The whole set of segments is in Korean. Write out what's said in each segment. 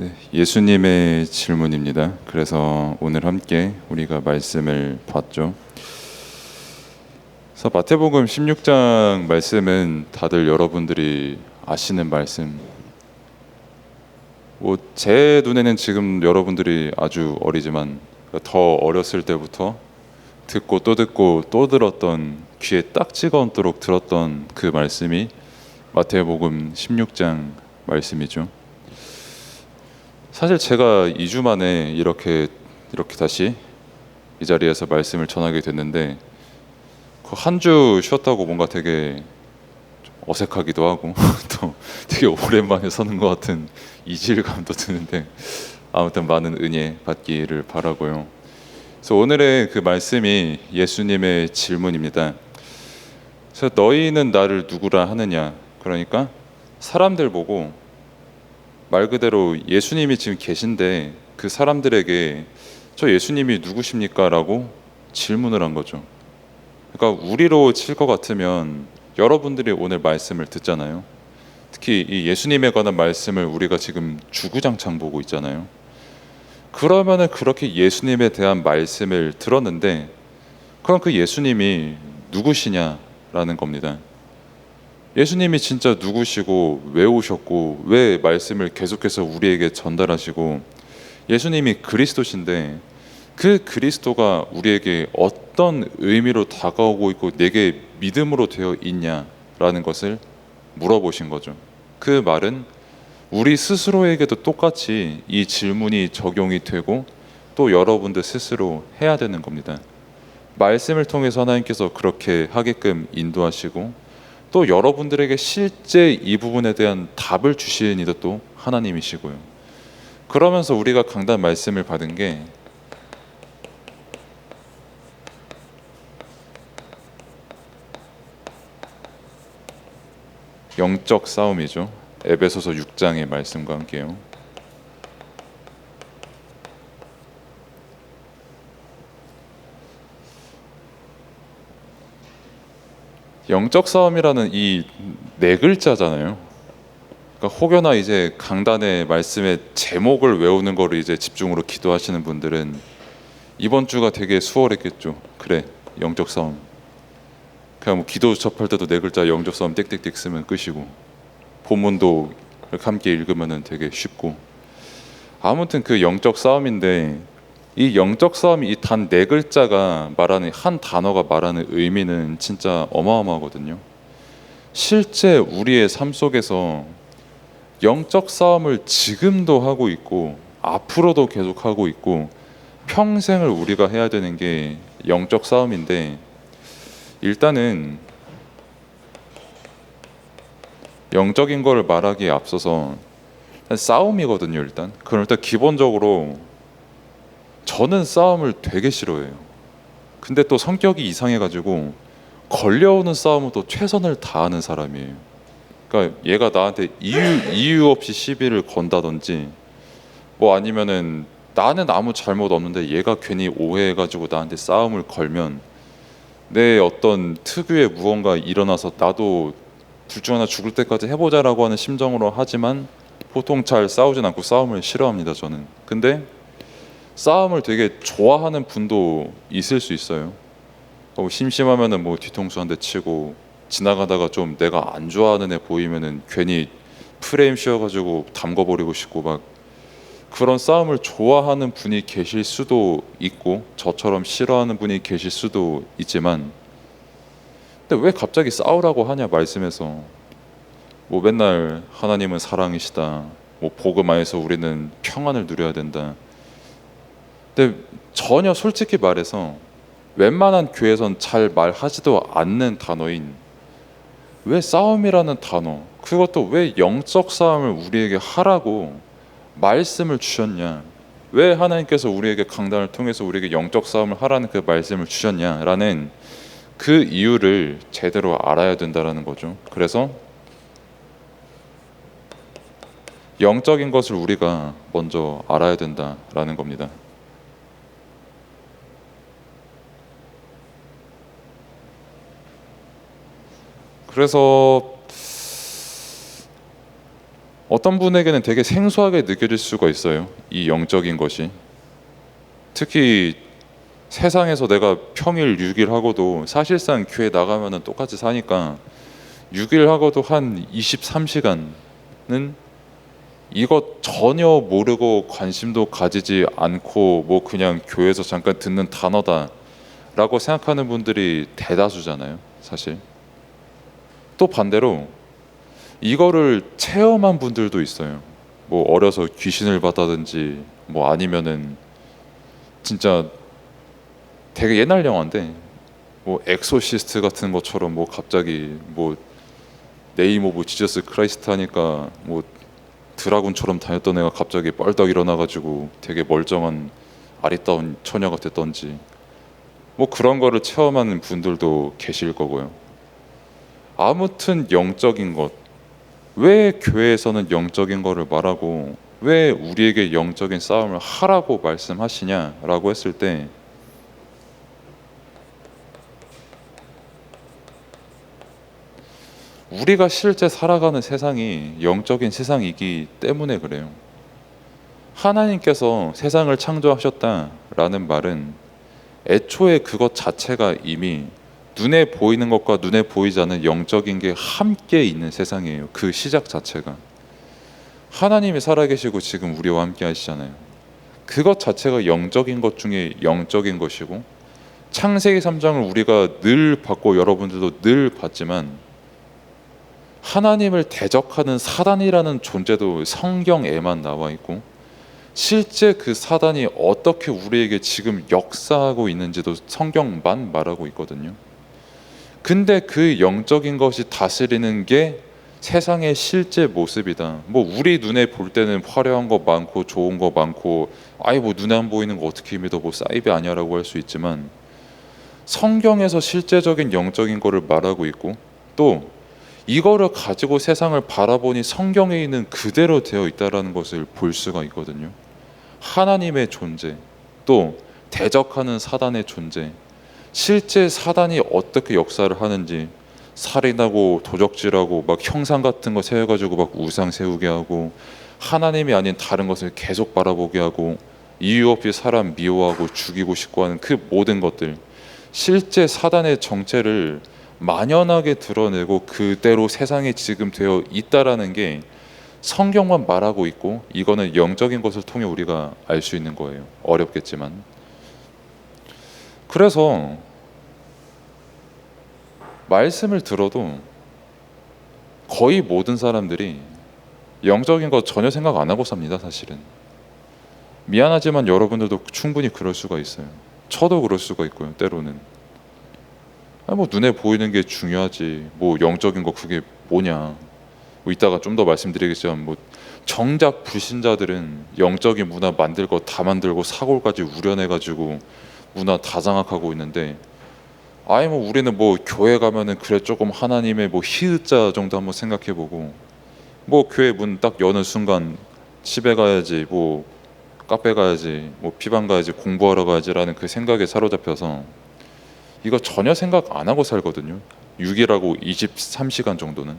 네, 예수님의 질문입니다. 그래서 오늘 함께 우리가 말씀을 봤죠. 그래서 마태복음 16장 말씀은 다들 여러분들이 아시는 말씀. 제 눈에는 지금 여러분들이 아주 어리지만 더 어렸을 때부터 듣고 또 들었던, 귀에 딱 찍어 얹도록 들었던 그 말씀이 마태복음 16장 말씀이죠. 사실 제가 2주 만에 이렇게 다시 이 자리에서 말씀을 전하게 됐는데, 그 한 주 쉬었다고 뭔가 되게 어색하기도 하고 또 되게 오랜만에 서는 것 같은 이질감도 드는데, 아무튼 많은 은혜 받기를 바라고요. 그래서 오늘의 그 말씀이 예수님의 질문입니다. 그래서 너희는 나를 누구라 하느냐, 그러니까 사람들 보고 말 그대로 예수님이 지금 계신데 그 사람들에게 저 예수님이 누구십니까? 라고 질문을 한 거죠. 그러니까 우리로 칠 것 같으면 여러분들이 오늘 말씀을 듣잖아요. 특히 이 예수님에 관한 말씀을 우리가 지금 주구장창 보고 있잖아요. 그러면은 그렇게 예수님에 대한 말씀을 들었는데, 그럼 그 예수님이 누구시냐라는 겁니다. 예수님이 진짜 누구시고 왜 오셨고 왜 말씀을 계속해서 우리에게 전달하시고, 예수님이 그리스도신데 그 그리스도가 우리에게 어떤 의미로 다가오고 있고 내게 믿음으로 되어 있냐라는 것을 물어보신 거죠. 그 말은 우리 스스로에게도 똑같이 이 질문이 적용이 되고 또 여러분들 스스로 해야 되는 겁니다. 말씀을 통해서 하나님께서 그렇게 하게끔 인도하시고, 또 여러분들에게 실제 이 부분에 대한 답을 주시는 이도 또 하나님이시고요. 그러면서 우리가 강단 말씀을 받은 게 영적 싸움이죠. 에베소서 6장의 말씀과 함께요. 영적 싸움이라는 이 네 글자잖아요. 그러니까 혹여나 이제 강단의 말씀의 제목을 외우는 거를 이제 집중으로 기도하시는 분들은 이번 주가 되게 수월했겠죠. 그래, 영적 싸움. 그냥 뭐 기도 접할 때도 네 글자 영적 싸움 띡띡띡 쓰면 끝이고, 본문도 이렇게 함께 읽으면은 되게 쉽고. 아무튼 그 영적 싸움인데, 이 영적 싸움이 이 단 네 글자가 말하는, 한 단어가 말하는 의미는 진짜 어마어마하거든요. 실제 우리의 삶 속에서 영적 싸움을 지금도 하고 있고 앞으로도 계속 하고 있고 평생을 우리가 해야 되는 게 영적 싸움인데, 일단은 영적인 거를 말하기에 앞서서 싸움이거든요. 그럼 일단 기본적으로 저는 싸움을 되게 싫어해요. 근데 또 성격이 이상해가지고 걸려오는 싸움은 또 최선을 다하는 사람이에요. 그러니까 얘가 나한테 이유 없이 시비를 건다든지, 뭐 아니면은 나는 아무 잘못 없는데 얘가 괜히 오해해가지고 나한테 싸움을 걸면 내 어떤 특유의 무언가 일어나서 나도 둘 중 하나 죽을 때까지 해보자라고 하는 심정으로 하지만, 보통 잘 싸우진 않고 싸움을 싫어합니다, 저는. 근데 싸움을 되게 좋아하는 분도 있을 수 있어요. 심심하면은 뭐 뒤통수 한 대 치고, 지나가다가 좀 내가 안 좋아하는 애 보이면은 괜히 프레임 씌워가지고 담궈버리고 싶고, 막 그런 싸움을 좋아하는 분이 계실 수도 있고 저처럼 싫어하는 분이 계실 수도 있지만, 근데 왜 갑자기 싸우라고 하냐 말씀에서. 뭐 맨날 하나님은 사랑이시다, 뭐 복음 안에서 우리는 평안을 누려야 된다. 근데 전혀 솔직히 말해서 웬만한 교회에선 잘 말하지도 않는 단어인, 왜 싸움이라는 단어, 그것도 왜 영적 싸움을 우리에게 하라고 말씀을 주셨냐, 왜 하나님께서 우리에게 강단을 통해서 우리에게 영적 싸움을 하라는 그 말씀을 주셨냐라는 그 이유를 제대로 알아야 된다라는 거죠. 그래서 영적인 것을 우리가 먼저 알아야 된다라는 겁니다. 그래서 어떤 분에게는 되게 생소하게 느껴질 수가 있어요. 이 영적인 것이. 특히 세상에서 내가 평일 6일 하고도 사실상 교회 나가면은 똑같이 사니까 6일 하고도 한 23시간은 이것 전혀 모르고 관심도 가지지 않고 뭐 그냥 교회에서 잠깐 듣는 단어다라고 생각하는 분들이 대다수잖아요, 사실. 또 반대로 이거를 체험한 분들도 있어요. 뭐 어려서 귀신을 봤다든지 뭐 아니면은 진짜 되게 옛날 영화인데 뭐 엑소시스트 같은 것처럼 뭐 갑자기 뭐 네임 오브 지저스 크라이스트 하니까 뭐 드라군처럼 다녔던 애가 갑자기 뻘떡 일어나가지고 되게 멀쩡한 아리따운 처녀가 됐던지 뭐 그런 거를 체험하는 분들도 계실 거고요. 아무튼 영적인 것, 왜 교회에서는 영적인 거를 말하고 왜 우리에게 영적인 싸움을 하라고 말씀하시냐라고 했을 때 우리가 실제 살아가는 세상이 영적인 세상이기 때문에 그래요. 하나님께서 세상을 창조하셨다라는 말은 애초에 그것 자체가 이미 눈에 보이는 것과 눈에 보이지 않는 영적인 게 함께 있는 세상이에요. 그 시작 자체가. 하나님이 살아계시고 지금 우리와 함께 하시잖아요. 그것 자체가 영적인 것 중에 영적인 것이고 창세기 3장을 우리가 늘 봤고 여러분들도 늘 봤지만 하나님을 대적하는 사단이라는 존재도 성경에만 나와 있고 실제 그 사단이 어떻게 우리에게 지금 역사하고 있는지도 성경만 말하고 있거든요. 근데 그 영적인 것이 다스리는 게 세상의 실제 모습이다. 뭐 우리 눈에 볼 때는 화려한 거 많고 좋은 거 많고 아이 뭐 눈에 안 보이는 거 어떻게 믿어 뭐 사이비 아니야라고 할 수 있지만 성경에서 실제적인 영적인 거를 말하고 있고 또 이거를 가지고 세상을 바라보니 성경에 있는 그대로 되어 있다라는 것을 볼 수가 있거든요. 하나님의 존재, 또 대적하는 사단의 존재, 실제 사단이 어떻게 역사를 하는지 살인하고 도적질하고 막 형상 같은 거 세워가지고 막 우상 세우게 하고 하나님이 아닌 다른 것을 계속 바라보게 하고 이유 없이 사람 미워하고 죽이고 싶고 하는 그 모든 것들, 실제 사단의 정체를 만연하게 드러내고 그대로 세상에 지금 되어 있다라는 게 성경만 말하고 있고 이거는 영적인 것을 통해 우리가 알 수 있는 거예요. 어렵겠지만. 그래서 말씀을 들어도 거의 모든 사람들이 영적인 것 전혀 생각 안 하고 삽니다. 사실은. 미안하지만 여러분들도 충분히 그럴 수가 있어요. 저도 그럴 수가 있고요. 때로는. 뭐 눈에 보이는 게 중요하지. 뭐 영적인 거 그게 뭐냐. 뭐 이따가 좀 더 말씀드리겠지만 뭐 정작 불신자들은 영적인 문화 만들 거 다 만들고 사골까지 우려내가지고 문화 다 장악하고 있는데 아예 뭐 우리는 뭐 교회 가면은 그래 조금 하나님의 뭐 히읗자 정도 한번 생각해보고 뭐 교회 문 딱 여는 순간 집에 가야지 뭐 카페 가야지 뭐 피방 가야지 공부하러 가야지라는 그 생각에 사로잡혀서 이거 전혀 생각 안 하고 살거든요. 6일하고 23시간 정도는.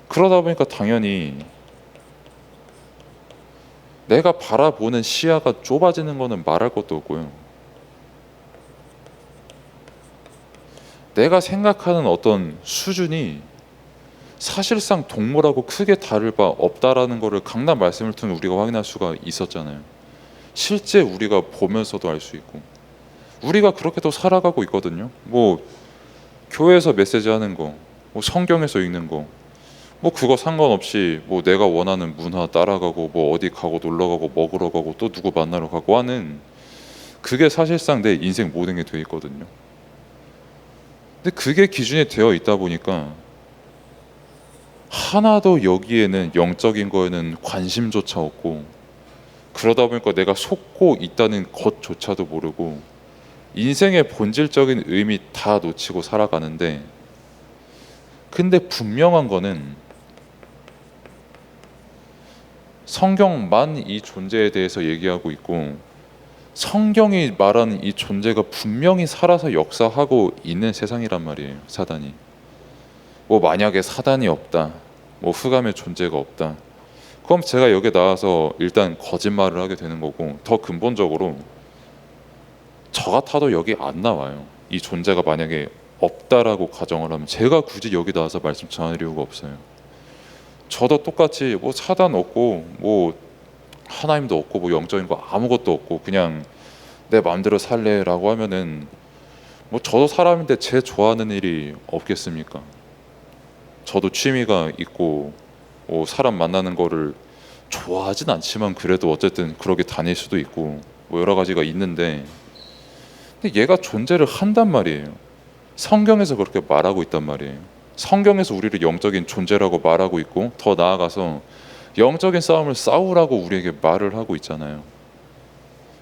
그러다 보니까 당연히 내가 바라보는 시야가 좁아지는 거는 말할 것도 없고요. 내가 생각하는 어떤 수준이 사실상 동물하고 크게 다를 바 없다라는 것을 강단 말씀을 통해 우리가 확인할 수가 있었잖아요. 실제 우리가 보면서도 알 수 있고 우리가 그렇게 또 살아가고 있거든요. 뭐 교회에서 메시지 하는 거, 뭐 성경에서 읽는 거, 뭐 그거 상관없이 뭐 내가 원하는 문화 따라가고 뭐 어디 가고 놀러 가고 먹으러 가고 또 누구 만나러 가고 하는 그게 사실상 내 인생 모든 게 되어 있거든요. 근데 그게 기준이 되어 있다 보니까 하나도 여기에는 영적인 거에는 관심조차 없고 그러다 보니까 내가 속고 있다는 것조차도 모르고 인생의 본질적인 의미 다 놓치고 살아가는데 근데 분명한 거는 성경만 이 존재에 대해서 얘기하고 있고 성경이 말하는 이 존재가 분명히 살아서 역사하고 있는 세상이란 말이에요. 사단이. 뭐 만약에 사단이 없다. 뭐 흑암의 존재가 없다. 그럼 제가 여기 나와서 일단 거짓말을 하게 되는 거고, 더 근본적으로 저 같아도 여기 안 나와요. 이 존재가 만약에 없다라고 가정을 하면 제가 굳이 여기 나와서 말씀 전할 이유가 없어요. 저도 똑같이 뭐 사단 없고 뭐 하나님도 없고 뭐 영적인 거 아무것도 없고 그냥 내 마음대로 살래라고 하면은 뭐 저도 사람인데 제 좋아하는 일이 없겠습니까? 저도 취미가 있고 뭐 사람 만나는 거를 좋아하진 않지만 그래도 어쨌든 그렇게 다닐 수도 있고 뭐 여러 가지가 있는데, 근데 얘가 존재를 한단 말이에요. 성경에서 그렇게 말하고 있단 말이에요. 성경에서 우리를 영적인 존재라고 말하고 있고, 더 나아가서 영적인 싸움을 싸우라고 우리에게 말을 하고 있잖아요.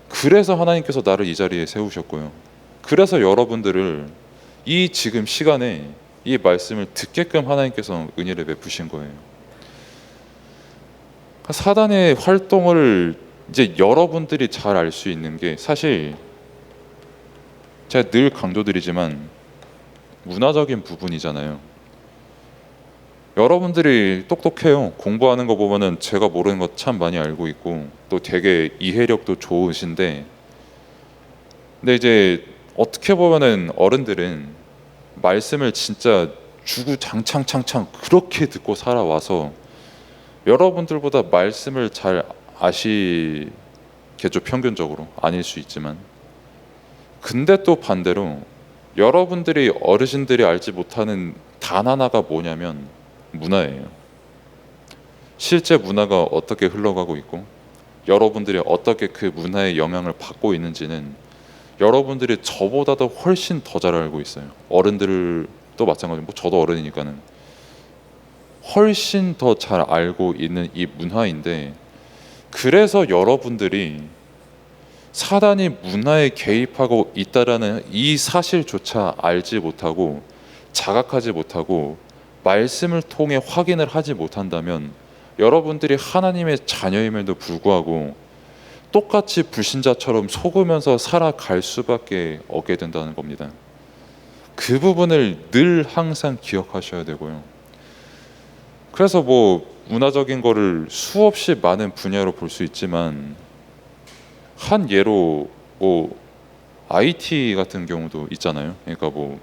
그래서 하나님께서 나를 이 자리에 세우셨고요. 그래서 여러분들을 이 지금 시간에 이 말씀을 듣게끔 하나님께서 은혜를 베푸신 거예요. 사단의 활동을 이제 여러분들이 잘 알 수 있는 게, 사실 제가 늘 강조드리지만 문화적인 부분이잖아요. 여러분들이 똑똑해요. 공부하는 거 보면은 제가 모르는 거 참 많이 알고 있고 또 되게 이해력도 좋으신데, 근데 이제 어떻게 보면은 어른들은 말씀을 진짜 주구장창 그렇게 듣고 살아와서 여러분들보다 말씀을 잘 아시겠죠, 평균적으로. 아닐 수 있지만. 근데 또 반대로 여러분들이 어르신들이 알지 못하는 단 하나가 뭐냐면 문화예요. 실제 문화가 어떻게 흘러가고 있고 여러분들이 어떻게 그 문화의 영향을 받고 있는지는 여러분들이 저보다도 훨씬 더 잘 알고 있어요. 어른들도 마찬가지고, 뭐 저도 어른이니까는 훨씬 더 잘 알고 있는 이 문화인데, 그래서 여러분들이 사단이 문화에 개입하고 있다라는 이 사실조차 알지 못하고 자각하지 못하고 말씀을 통해 확인을 하지 못한다면 여러분들이 하나님의 자녀임에도 불구하고 똑같이 불신자처럼 속으면서 살아갈 수밖에 없게 된다는 겁니다. 그 부분을 늘 항상 기억하셔야 되고요. 그래서 뭐 문화적인 거를 수없이 많은 분야로 볼 수 있지만, 한 예로 뭐 IT 같은 경우도 있잖아요. 그러니까 뭐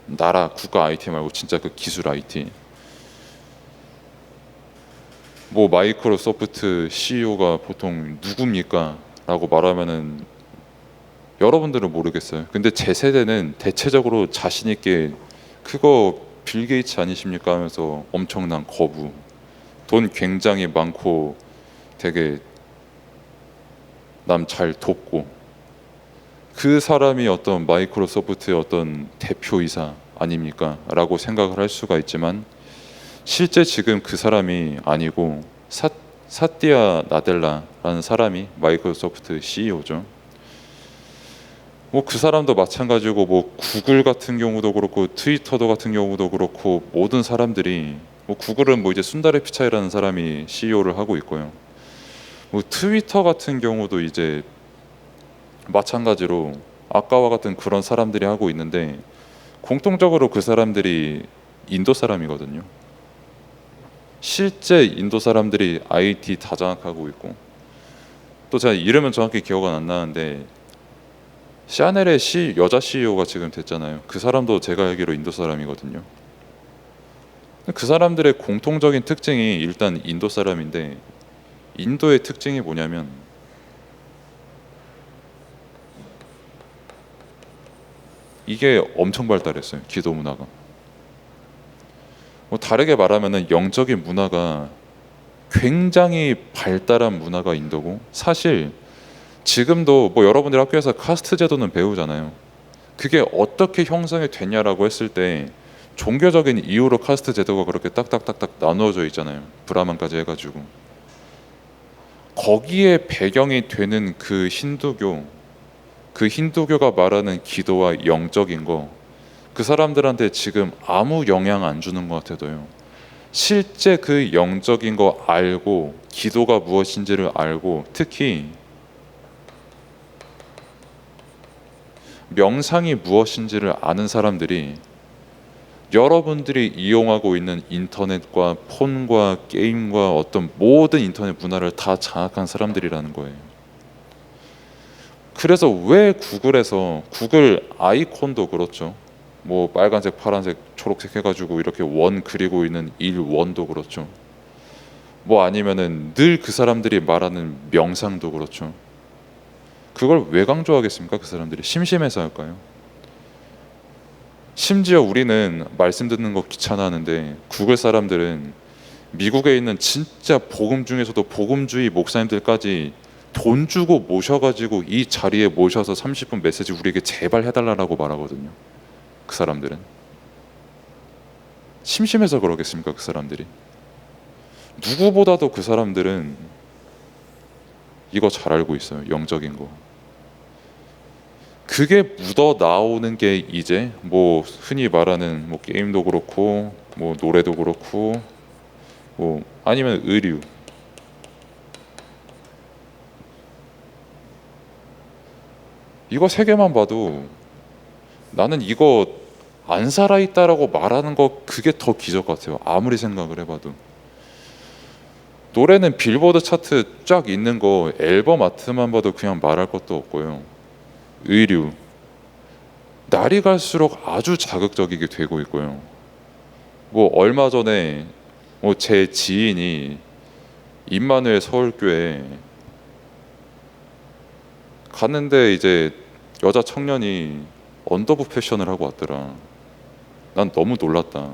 나라 국가 IT 말고 진짜 그 기술 IT. 뭐 마이크로소프트 CEO가 보통 누굽니까? 라고 말하면은 여러분들은 모르겠어요. 근데 제 세대는 대체적으로 자신 있게 그거 빌 게이츠 아니십니까? 하면서 엄청난 거부. 돈 굉장히 많고 되게 남 잘 돕고, 그 사람이 어떤 마이크로소프트의 어떤 대표이사 아닙니까? 라고 생각을 할 수가 있지만, 실제 지금 그 사람이 아니고 사티아 나델라라는 사람이 마이크로소프트 CEO죠. 뭐 그 사람도 마찬가지고, 뭐 구글 같은 경우도 그렇고 트위터도 같은 경우도 그렇고, 모든 사람들이, 뭐 구글은 뭐 이제 순다레 피차이라는 사람이 CEO를 하고 있고요. 뭐 트위터 같은 경우도 이제 마찬가지로 아까와 같은 그런 사람들이 하고 있는데, 공통적으로 그 사람들이 인도 사람이거든요. 실제 인도 사람들이 IT 다 장악하고 있고, 또 제가 이름은 정확히 기억은 안 나는데 샤넬의 여자 CEO가 지금 됐잖아요. 그 사람도 제가 알기로 인도 사람이거든요. 그 사람들의 공통적인 특징이 일단 인도 사람인데, 인도의 특징이 뭐냐면 이게 엄청 발달했어요. 기도 문화가. 뭐 다르게 말하면은 영적인 문화가 굉장히 발달한 문화가 인도고, 사실 지금도 뭐 여러분들 학교에서 카스트 제도는 배우잖아요. 그게 어떻게 형성이 됐냐라고 했을 때 종교적인 이유로 카스트 제도가 그렇게 딱딱딱딱 나누어져 있잖아요. 브라만까지 해가지고. 거기에 배경이 되는 그 힌두교가 말하는 기도와 영적인 거, 그 사람들한테 지금 아무 영향 안 주는 것 같아도요. 실제 그 영적인 거 알고 기도가 무엇인지를 알고, 특히 명상이 무엇인지를 아는 사람들이 여러분들이 이용하고 있는 인터넷과 폰과 게임과 어떤 모든 인터넷 문화를 다 장악한 사람들이라는 거예요. 그래서 왜 구글에서 구글 아이콘도 그렇죠. 뭐 빨간색, 파란색, 초록색 해가지고 이렇게 원 그리고 있는 일원도 그렇죠. 뭐 아니면은 늘 그 사람들이 말하는 명상도 그렇죠. 그걸 왜 강조하겠습니까? 그 사람들이 심심해서 할까요? 심지어 우리는 말씀 듣는 거 귀찮아하는데 구글 사람들은 미국에 있는 진짜 복음 중에서도 복음주의 목사님들까지 돈 주고 모셔가지고 이 자리에 모셔서 30분 메시지 우리에게 제발 해달라고 말하거든요. 그 사람들은 심심해서 그러겠습니까? 그 사람들이 누구보다도 그 사람들은 이거 잘 알고 있어요. 영적인 거. 그게 묻어 나오는 게 이제 뭐 흔히 말하는 뭐 게임도 그렇고 뭐 노래도 그렇고 뭐 아니면 의류, 이거 세 개만 봐도 나는 이거 안 살아있다라고 말하는 거 그게 더 기적 같아요. 아무리 생각을 해봐도. 노래는 빌보드 차트 쫙 있는 거 앨범 아트만 봐도 그냥 말할 것도 없고요. 의류, 날이 갈수록 아주 자극적이게 되고 있고요. 뭐 얼마 전에 뭐 제 지인이 임마누엘 서울교회 갔는데 이제 여자 청년이 언더부 패션을 하고 왔더라. 난 너무 놀랐다.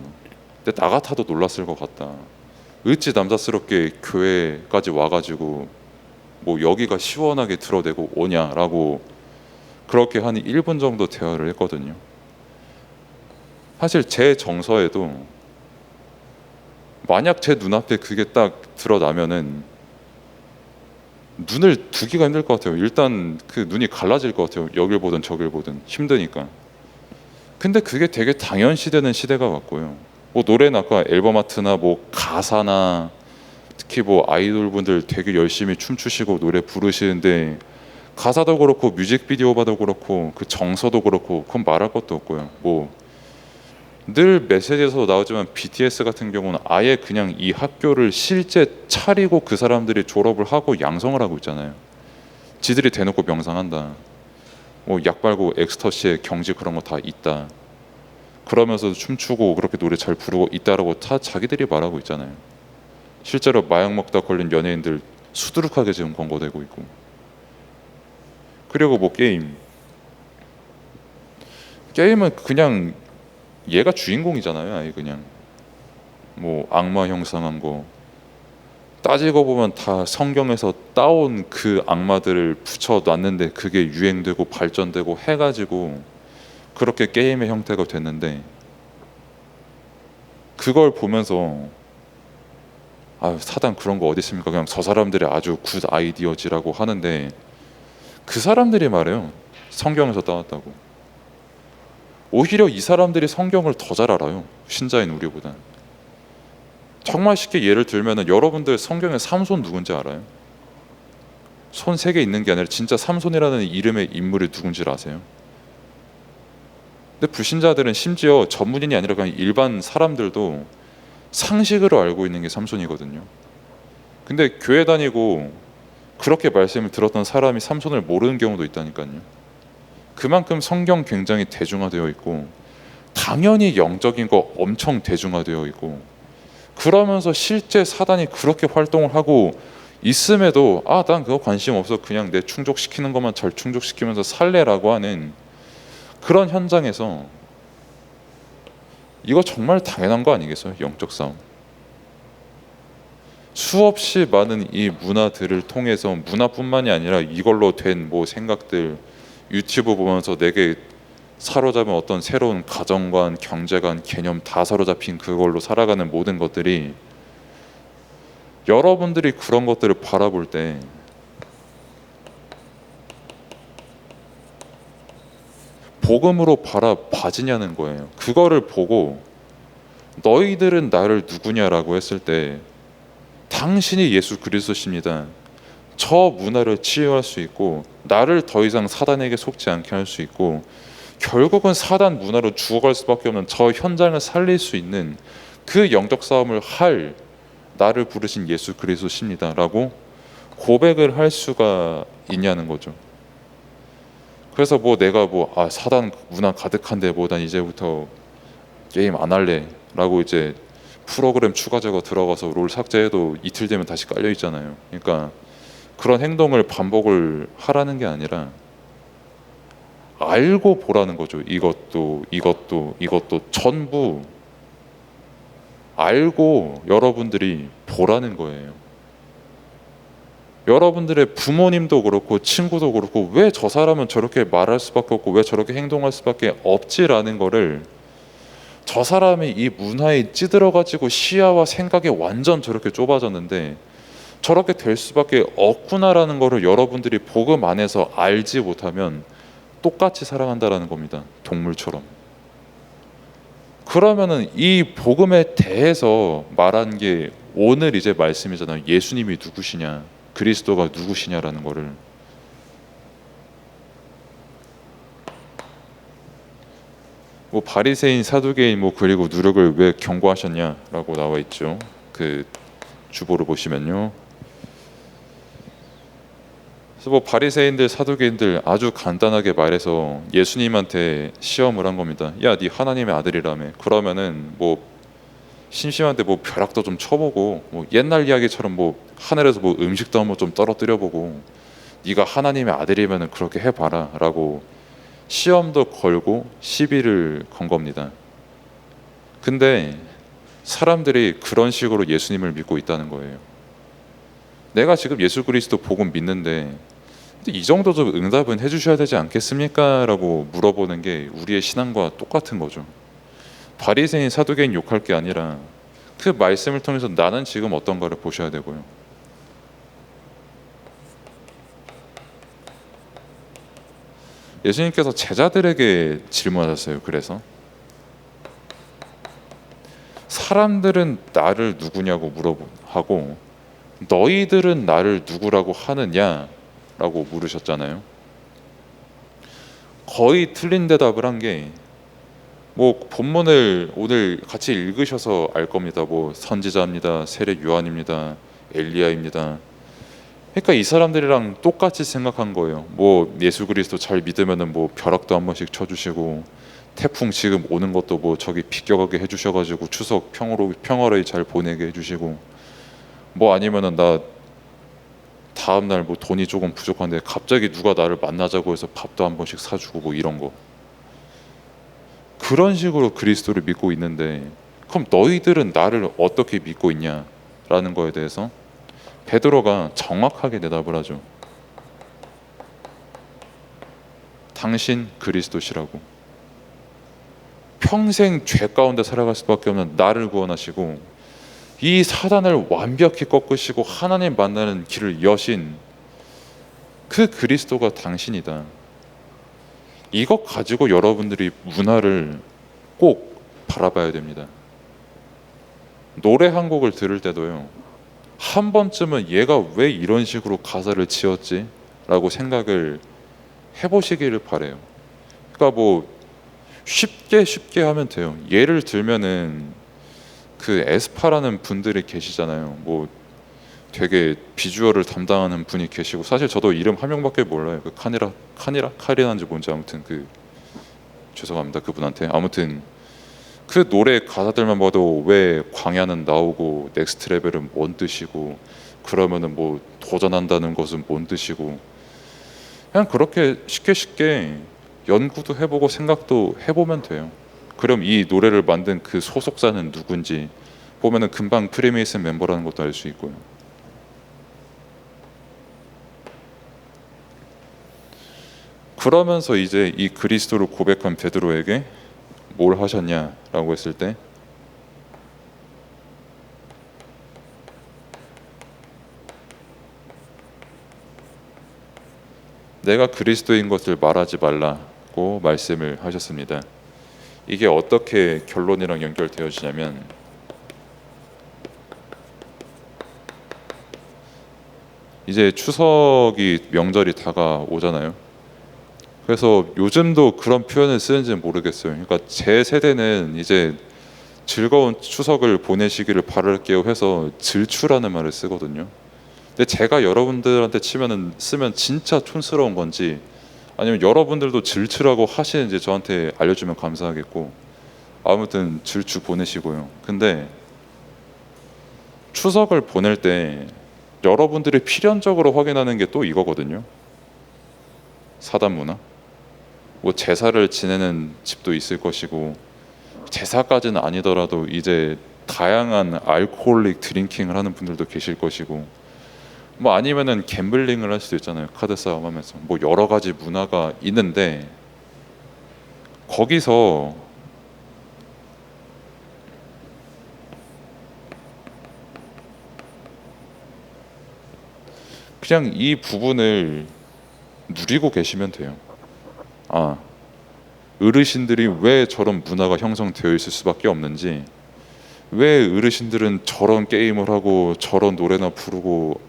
근데 나 같아도 놀랐을 것 같다. 어찌 남자스럽게 교회까지 와가지고 뭐 여기가 시원하게 드러내고 오냐라고 그렇게 한 1분 정도 대화를 했거든요. 사실 제 정서에도 만약 제 눈앞에 그게 딱 드러나면은 눈을 두기가 힘들 것 같아요. 일단 그 눈이 갈라질 것 같아요. 여길 보든 저길 보든 힘드니까. 근데 그게 되게 당연시되는 시대가 왔고요. 뭐 노래는 아까 앨범 아트나 뭐 가사나 특히 뭐 아이돌 분들 되게 열심히 춤추시고 노래 부르시는데 가사도 그렇고 뮤직비디오 봐도 그렇고 그 정서도 그렇고 그건 말할 것도 없고요. 뭐 늘 메시지에서 나오지만 BTS 같은 경우는 아예 그냥 이 학교를 실제 차리고 그 사람들이 졸업을 하고 양성을 하고 있잖아요. 지들이 대놓고 명상한다. 뭐 약 발고 엑스터시에 경지 그런 거 다 있다. 그러면서 춤추고 그렇게 노래 잘 부르고 있다라고 다 자기들이 말하고 있잖아요. 실제로 마약 먹다 걸린 연예인들 수두룩하게 지금 권고되고 있고. 그리고 뭐 게임은 그냥 얘가 주인공이잖아요. 아예 그냥 뭐 악마 형상한 거 따지고 보면 다 성경에서 따온 그 악마들을 붙여놨는데 그게 유행되고 발전되고 해가지고 그렇게 게임의 형태가 됐는데 그걸 보면서 아 사단 그런 거 어디 있습니까? 그냥 저 사람들이 아주 굿 아이디어지라고 하는데 그 사람들이 말해요. 성경에서 따왔다고. 오히려 이 사람들이 성경을 더 잘 알아요. 신자인 우리보다. 정말 쉽게 예를 들면은 여러분들 성경에 삼손 누군지 알아요? 손 3개 있는 게 아니라 진짜 삼손이라는 이름의 인물이 누군지 아세요? 근데 불신자들은 심지어 전문인이 아니라 그냥 일반 사람들도 상식으로 알고 있는 게 삼손이거든요. 근데 교회 다니고 그렇게 말씀을 들었던 사람이 삼손을 모르는 경우도 있다니까요. 그만큼 성경 굉장히 대중화되어 있고 당연히 영적인 거 엄청 대중화되어 있고 그러면서 실제 사단이 그렇게 활동을 하고 있음에도 난 그거 관심 없어 그냥 내 충족시키는 것만 잘 충족시키면서 살래라고 하는 그런 현장에서 이거 정말 당연한 거 아니겠어요? 영적 싸움. 수없이 많은 이 문화들을 통해서 문화뿐만이 아니라 이걸로 된 뭐 생각들 유튜브 보면서 내게 사로잡은 어떤 새로운 가정관, 경제관, 개념 다 사로잡힌 그걸로 살아가는 모든 것들이 여러분들이 그런 것들을 바라볼 때 복음으로 바라봐지냐는 거예요. 그거를 보고 너희들은 나를 누구냐라고 했을 때 당신이 예수 그리스도십니다. 저 문화를 치유할 수 있고 나를 더 이상 사단에게 속지 않게 할 수 있고 결국은 사단 문화로 죽어갈 수밖에 없는 저 현장을 살릴 수 있는 그 영적 싸움을 할 나를 부르신 예수 그리스도십니다라고 고백을 할 수가 있냐는 거죠. 그래서 뭐 내가 사단 문화 가득한데 난 이제부터 게임 안 할래라고 이제 프로그램 추가 제거 들어가서 롤 삭제해도 이틀 되면 다시 깔려 있잖아요. 그러니까 그런 행동을 반복을 하라는 게 아니라 알고 보라는 거죠. 이것도 전부 알고 여러분들이 보라는 거예요. 여러분들의 부모님도 그렇고 친구도 그렇고 왜 저 사람은 저렇게 말할 수밖에 없고 왜 저렇게 행동할 수밖에 없지라는 거를, 저 사람이 이 문화에 찌들어가지고 시야와 생각이 완전 저렇게 좁아졌는데 저렇게 될 수밖에 없구나라는 거를 여러분들이 복음 안에서 알지 못하면 똑같이 살아간다라는 겁니다. 동물처럼. 그러면은 이 복음에 대해서 말한 게 오늘 이제 말씀이잖아요. 예수님이 누구시냐, 그리스도가 누구시냐라는 거를. 바리새인, 사두개인 그리고 누룩을 왜 경고하셨냐라고 나와 있죠. 그 주보를 보시면요. 그래서 바리새인들, 사두개인들 아주 간단하게 말해서 예수님한테 시험을 한 겁니다. 야, 네 하나님의 아들이라며. 그러면은 심심한데 벼락도 좀 쳐보고 옛날 이야기처럼 하늘에서 음식도 한번 좀 떨어뜨려보고 네가 하나님의 아들이면은 그렇게 해봐라라고 시험도 걸고 시비를 건 겁니다. 근데 사람들이 그런 식으로 예수님을 믿고 있다는 거예요. 내가 지금 예수 그리스도 복음 믿는데 이 정도 좀 응답은 해주셔야 되지 않겠습니까? 라고 물어보는 게 우리의 신앙과 똑같은 거죠. 바리새인, 사두개인 욕할 게 아니라 그 말씀을 통해서 나는 지금 어떤가를 보셔야 되고요. 예수님께서 제자들에게 질문하셨어요. 그래서 사람들은 나를 누구냐고 물어보고 너희들은 나를 누구라고 하느냐라고 물으셨잖아요. 거의 틀린 대답을 한 게 본문을 오늘 같이 읽으셔서 알 겁니다. 선지자입니다, 세례 요한입니다, 엘리야입니다. 그러니까 이 사람들이랑 똑같이 생각한 거예요. 예수 그리스도 잘 믿으면은 벼락도 한 번씩 쳐주시고 태풍 지금 오는 것도 저기 비껴가게 해주셔가지고 추석 평화로이 잘 보내게 해주시고 아니면은 나 다음 날 돈이 조금 부족한데 갑자기 누가 나를 만나자고 해서 밥도 한 번씩 사주고 이런 거. 그런 식으로 그리스도를 믿고 있는데 그럼 너희들은 나를 어떻게 믿고 있냐라는 거에 대해서 베드로가 정확하게 대답을 하죠. 당신 그리스도시라고. 평생 죄 가운데 살아갈 수밖에 없는 나를 구원하시고 이 사단을 완벽히 꺾으시고 하나님 만나는 길을 여신 그 그리스도가 당신이다. 이것 가지고 여러분들이 문화를 꼭 바라봐야 됩니다. 노래 한 곡을 들을 때도요, 한 번쯤은 얘가 왜 이런 식으로 가사를 지었지? 라고 생각을 해보시기를 바래요. 그러니까 쉽게 하면 돼요. 예를 들면은 그 에스파라는 분들이 계시잖아요. 되게 비주얼을 담당하는 분이 계시고, 사실 저도 이름 한 명밖에 몰라요. 그 카리나인지 뭔지 아무튼 죄송합니다 그분한테. 아무튼 그 노래 가사들만 봐도 왜 광야는 나오고 넥스트 레벨은 뭔 뜻이고 그러면은 도전한다는 것은 뭔 뜻이고, 그냥 그렇게 쉽게 연구도 해보고 생각도 해보면 돼요. 그럼 이 노래를 만든 그 소속사는 누군지 보면은 금방 프리메이슨 멤버라는 것도 알 수 있고요. 그러면서 이제 이 그리스도를 고백한 베드로에게 뭘 하셨냐라고 했을 때 내가 그리스도인 것을 말하지 말라고 말씀을 하셨습니다. 이게 어떻게 결론이랑 연결되어지냐면 이제 추석이 명절이 다가오잖아요. 그래서 요즘도 그런 표현을 쓰는지는 모르겠어요. 그러니까 제 세대는 이제 즐거운 추석을 보내시기를 바랄게요 해서 질추라는 말을 쓰거든요. 근데 제가 여러분들한테 쓰면 진짜 촌스러운 건지 아니면 여러분들도 질추라고 하시는지 저한테 알려주면 감사하겠고, 아무튼 질추 보내시고요. 근데 추석을 보낼 때 여러분들이 필연적으로 확인하는 게 또 이거거든요. 사단 문화. 뭐 제사를 지내는 집도 있을 것이고, 제사까지는 아니더라도 이제 다양한 알코올릭 드링킹을 하는 분들도 계실 것이고, 뭐 아니면은 갬블링을 할 수도 있잖아요. 카드 싸움하면서 뭐 여러 가지 문화가 있는데, 거기서 그냥 이 부분을 누리고 계시면 돼요. 아, 어르신들이 왜 저런 문화가 형성되어 있을 수밖에 없는지, 왜 어르신들은 저런 게임을 하고 저런 노래나 부르고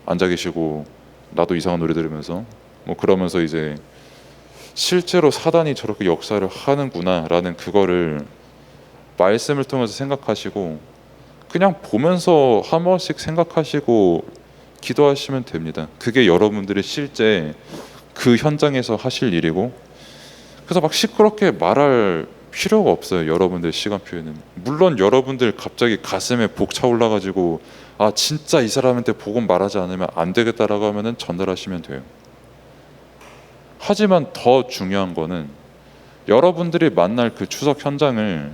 앉아 계시고, 나도 이상한 노래 들으면서 뭐 그러면서 이제 실제로 사단이 저렇게 역사를 하는구나라는 그거를 말씀을 통해서 생각하시고, 그냥 보면서 한 번씩 생각하시고 기도하시면 됩니다. 그게 여러분들이 실제 그 현장에서 하실 일이고, 그래서 막 시끄럽게 말할 필요가 없어요. 여러분들 시간표에는. 물론 여러분들 갑자기 가슴에 복 차올라가지고 아 진짜 이 사람한테 복음 말하지 않으면 안 되겠다라고 하면은 전달하시면 돼요. 하지만 더 중요한 거는 여러분들이 만날 그 추석 현장을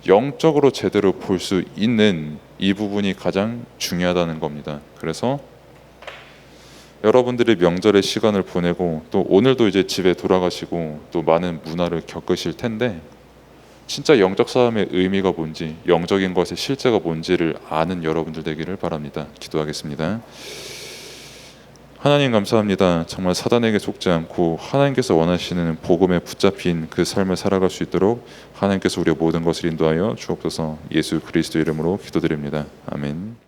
영적으로 제대로 볼 수 있는 이 부분이 가장 중요하다는 겁니다. 그래서 여러분들이 명절의 시간을 보내고 또 오늘도 이제 집에 돌아가시고 또 많은 문화를 겪으실 텐데, 진짜 영적 싸움의 의미가 뭔지, 영적인 것의 실제가 뭔지를 아는 여러분들 되기를 바랍니다. 기도하겠습니다. 하나님 감사합니다. 정말 사단에게 속지 않고 하나님께서 원하시는 복음에 붙잡힌 그 삶을 살아갈 수 있도록 하나님께서 우리의 모든 것을 인도하여 주옵소서. 예수 그리스도 이름으로 기도드립니다. 아멘.